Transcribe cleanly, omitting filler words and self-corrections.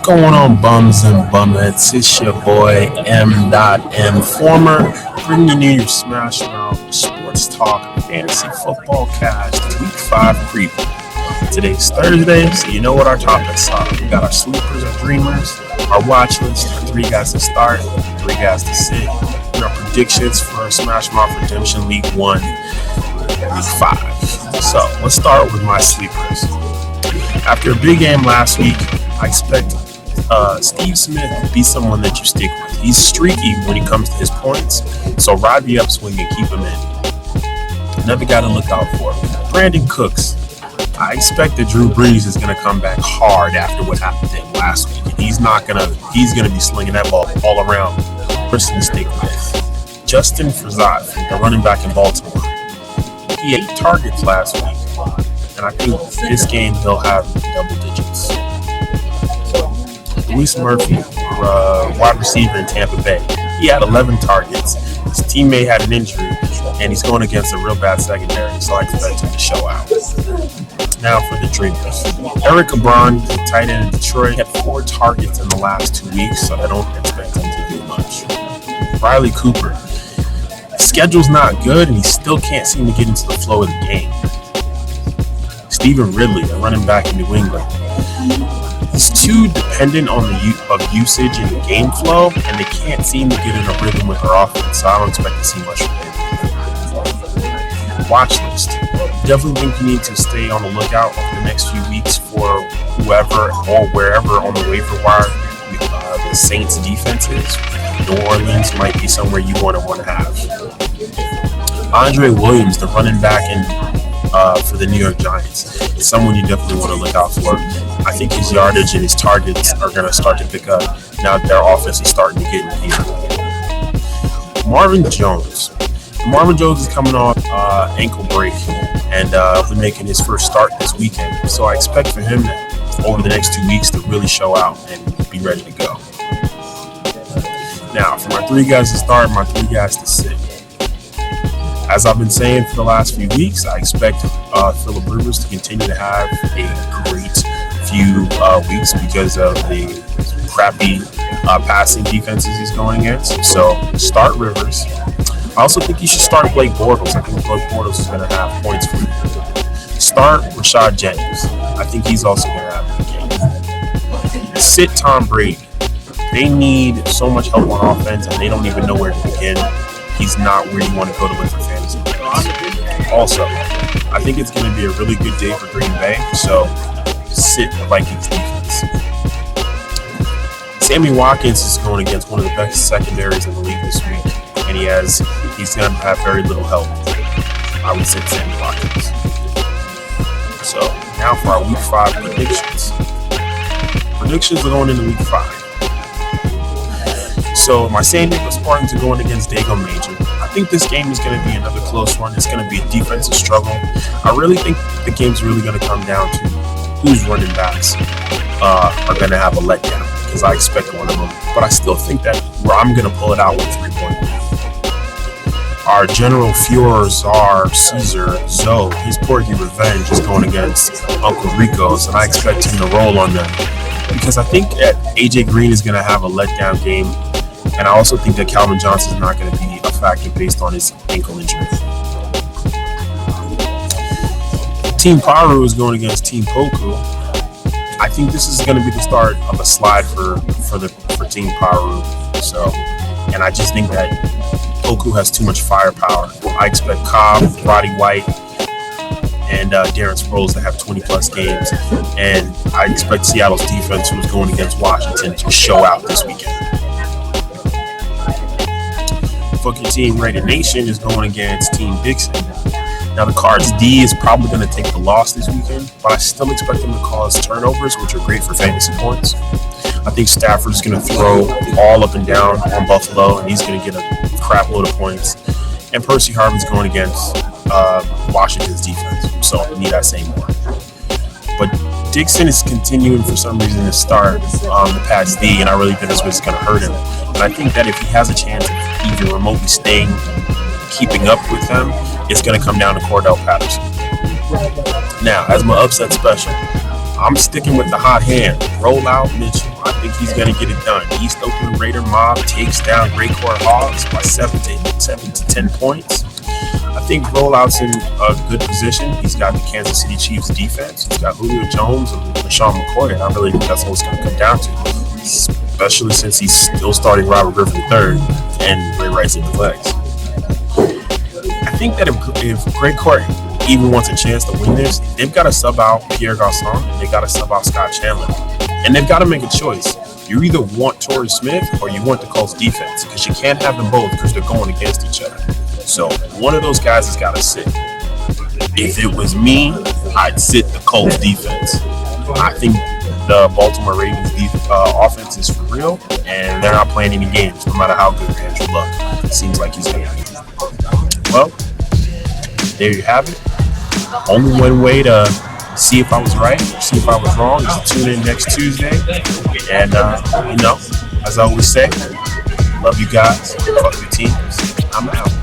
Going on, bums and bumheads? It's your boy M.M. Former, bringing you your Smash Mouth Sports Talk Fantasy Football Cast Week 5 preview. Today's Thursday, so you know what our topics are. We got our sleepers, our dreamers, our watch list, our 3 guys to start, 3 guys to sit, and our predictions for Smash Mouth Redemption League 1, Week 5. So let's start with my sleepers. After a big game last week, I expect Steve Smith to be someone that you stick with. He's streaky when it comes to his points, so ride the upswing and keep him in. Another guy to look out for, Brandon Cooks. I expect that Drew Brees is going to come back hard after what happened to him last week. And he's going to be slinging that ball all around. Person to stick with, Justin Frazat, the running back in Baltimore. He had 8 targets last week, and I think this game he'll have double digits. Luis Murphy, wide receiver in Tampa Bay. He had 11 targets. His teammate had an injury, and he's going against a real bad secondary, so I expect him to show out. Now for the dreamers. Eric Ebron, the tight end in Detroit, had 4 targets in the last 2 weeks, so I don't expect him to do much. Riley Cooper. His schedule's not good, and he still can't seem to get into the flow of the game. Stephen Ridley, a running back in New England. He's too dependent on the usage and the game flow, and they can't seem to get in a rhythm with their offense, so I don't expect to see much from him. Watchlist. Definitely think you need to stay on the lookout over the next few weeks for whoever or wherever on the waiver wire the Saints defense is. New Orleans might be somewhere you want to have. Andre Williams, the running back for the New York Giants, is someone you definitely want to look out for. I think his yardage and his targets are going to start to pick up now that their offense is starting to get in here. Marvin Jones. Marvin Jones is coming off ankle break and will be making his first start this weekend. So I expect for him over the next 2 weeks to really show out and be ready to go. Now, for my 3 guys to start, my 3 guys to sit. As I've been saying for the last few weeks, I expect Phillip Rivers to continue to have a great few weeks because of the crappy passing defenses he's going against. So start Rivers. I also think you should start Blake Bortles. I think Blake Bortles is going to have points for you. Start Rashad Jennings. I think he's also going to have a good game. Sit Tom Brady. They need so much help on offense, and they don't even know where to begin. He's not where you want to go to look for fantasy points. Also, I think it's going to be a really good day for Green Bay, so sit the Vikings defense. Sammy Watkins is going against one of the best secondaries in the league this week, and he's going to have very little help. I would sit Sammy Watkins. So now for our Week 5 predictions. Predictions are going into Week 5. So my San Diego Spartans are going against Dago Major. I think this game is going to be another close one. It's going to be a defensive struggle. I really think the game's really going to come down to whose running backs are going to have a letdown, because I expect one of them. But I still think that I'm going to pull it out with 3-point lead. Our General Fuhrer, Czar, Caesar, Zoe, his Porky Revenge is going against Uncle Ricos, and I expect him to roll on them. Because I think that AJ Green is going to have a letdown game. And I also think that Calvin Johnson is not going to be a factor based on his ankle injury. Team PIRUS is going against Team Poku. I think this is going to be the start of a slide for Team PIRUS. And I just think that Poku has too much firepower. I expect Cobb, Roddy White, and Darren Sproles to have 20-plus games. And I expect Seattle's defense, who's going against Washington, to show out this weekend. Fucking Team Raider Nation is going against Team Dixon. Now, the Cards D is probably going to take the loss this weekend, but I still expect them to cause turnovers, which are great for fantasy points. I think Stafford's going to throw all up and down on Buffalo, and he's going to get a crap load of points. And Percy Harvin's going against Washington's defense, so I need I say more. But Dixon is continuing for some reason to start the Pats D, and I really think this was going to hurt him. And I think that if he has a chance of even remotely keeping up with them, it's going to come down to Cordell Patterson. Now, as my upset special, I'm sticking with the hot hand. Roll out Mitchell. I think he's going to get it done. East Oakland Raider mob takes down Greycourt Hogz by 7 to 10 points. I think rollout's in a good position. He's got the Kansas City Chiefs defense. He's got Julio Jones and LaShawn McCoy, and I really think that's what it's going to come down to, especially since he's still starting Robert Griffin III and Ray Rice in the flex. I think that if Greycourt even wants a chance to win this, they've got to sub out Pierre Garçon and they've got to sub out Scott Chandler. And they've got to make a choice. You either want Torrey Smith or you want the Colts defense, because you can't have them both because they're going against each other. So one of those guys has got to sit. If it was me, I'd sit the Colts defense. I think the Baltimore Ravens offense is for real, and they're not playing any games, no matter how good Andrew Luck seems like he's going to be. Well, there you have it. Only one way to see if I was right or see if I was wrong is to tune in next Tuesday. And, as I always say, love you guys. Fuck your teams. I'm out.